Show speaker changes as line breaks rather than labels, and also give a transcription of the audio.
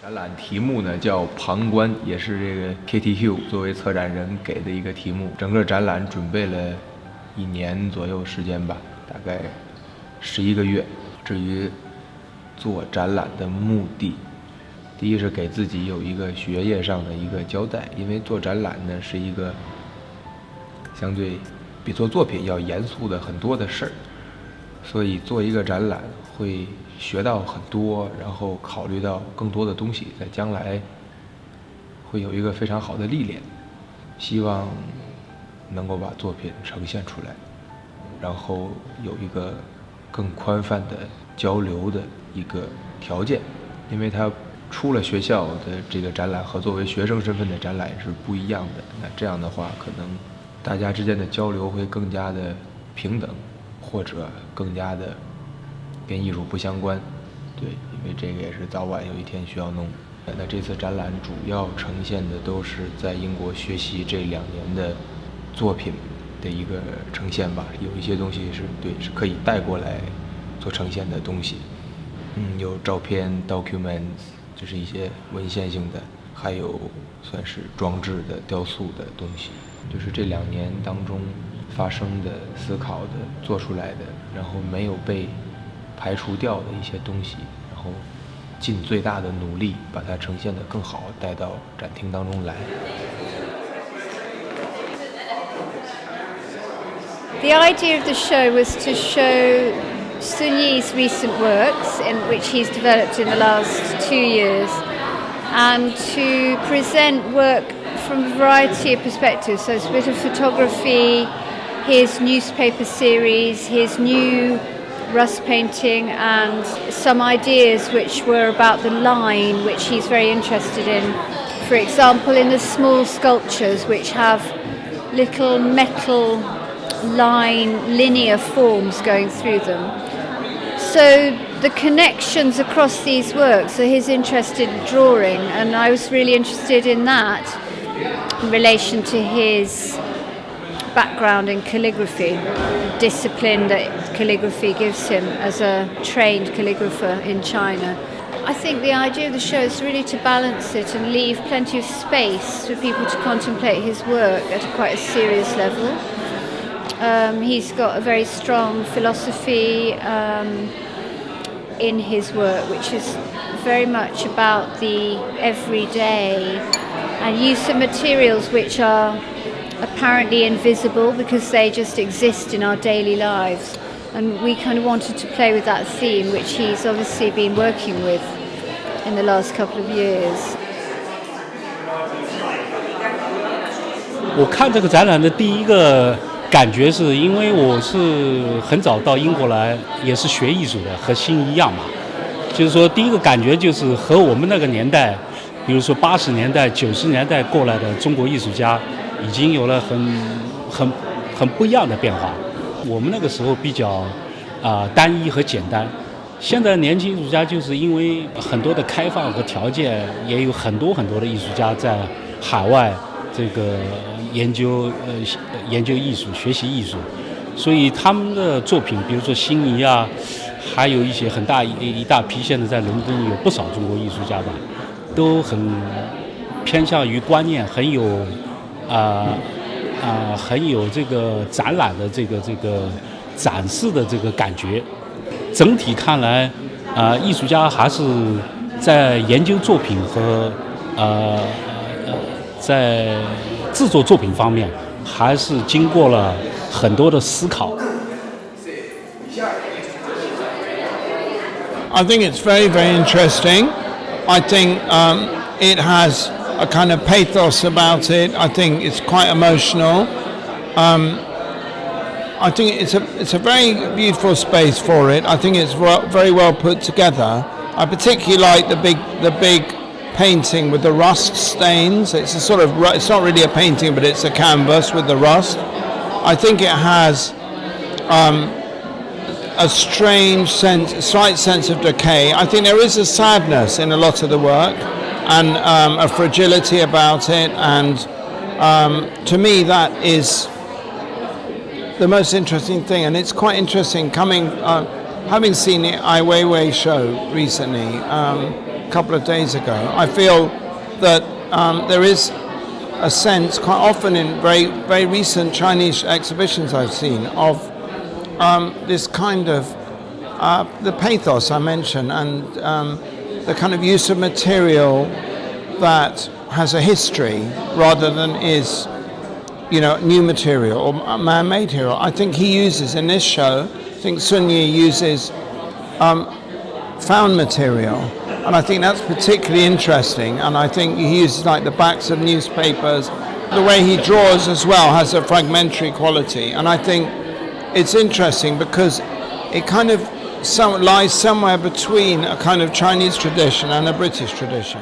展览题目呢叫《旁观》，也是这个 Katie Hill 作为策展人给的一个题目。整个展览准备了1年左右时间吧，大概11个月。至于做展览的目的，第一是给自己有一个学业上的一个交代，因为做展览呢是一个相对比做作品要严肃的很多的事儿，所以做一个展览会学到很多，然后考虑到更多的东西，在将来会有一个非常好的历练。希望能够把作品呈现出来，然后有一个更宽泛的交流的一个条件，因为它出了学校的这个展览和作为学生身份的展览是不一样的。那这样的话，可能大家之间的交流会更加的平等，或者更加的跟艺术不相关。对，因为这个也是早晚有一天需要弄。那这次展览主要呈现的都是在英国学习这2年的作品的一个呈现吧，有一些东西是可以带过来做呈现的东西。有照片 documents， 就是一些文献性的，还有算是装置的雕塑的东西，就是这2年当中发生的、思考的、做出来的，然后没有被排除掉的一些东西，然后尽最大的努力把它呈现得更好，带到展厅当中来。
The idea of the show was to show Sunyi's recent works, in which he's developed in the last 2 years, and to present work from a variety of perspectives. So it's a bit of photography, his newspaper series, his new rust painting, and some ideas which were about the line, which he's very interested in. For example, in the small sculptures which have little metal line linear forms going through them. So the connections across these works, so he's interested in drawing, and I was really interested in that in relation to his background in calligraphy, the discipline that calligraphy gives him as a trained calligrapher in China. I think the idea of the show is really to balance it and leave plenty of space for people to contemplate his work at quite a serious level. He's got a very strong philosophy in his work, which is very much about the everyday, and use of materials which are apparently invisible because they just exist in our daily lives. And we kind of wanted to play with that theme, which he's obviously been working with in the last couple of years.
我看这个展览的第一个感觉是，因为我是很早到英国来，也是学艺术的，和新一样嘛。就是说，第一个感觉就是和我们那个年代，比如说80年代、90年代过来的中国艺术家，已经有了很不一样的变化。我们那个时候比较单一和简单，现在年轻艺术家就是因为很多的开放和条件，也有很多的艺术家在海外这个研究艺术、学习艺术，所以他们的作品，比如说辛尼啊，还有一些一大批现在在伦敦有不少中国艺术家吧，都很偏向于观念，很有很有这个展览的这个展示的这个感觉。整体看来，艺术家还是在研究作品和在制作作品方面，还是经过了很多的思考。
I think it's very, very interesting. I think it has a kind of pathos about it. I think it's quite emotional. I think it's a very beautiful space for it. I think it's very well put together. I particularly like the big painting with the rust stains. It's a sort of, it's not really a painting, but it's a canvas with the rust. I think it has a strange sense, a slight sense of decay. I think there is a sadness in a lot of the work and a fragility about it, and to me that is the most interesting thing. And it's quite interesting having seen the Ai Weiwei show recently, a couple of days ago. I feel that there is a sense quite often in very, very recent Chinese exhibitions I've seen of this kind of the pathos I mentioned, and the kind of use of material that has a history rather than is, new material or man-made hero. I think he uses in this show, I think Sunyi uses found material, and I think that's particularly interesting. And I think he uses like the backs of newspapers. The way he draws as well has a fragmentary quality, and I think it's interesting because it kind of lies somewhere between a kind of Chinese tradition and a British tradition.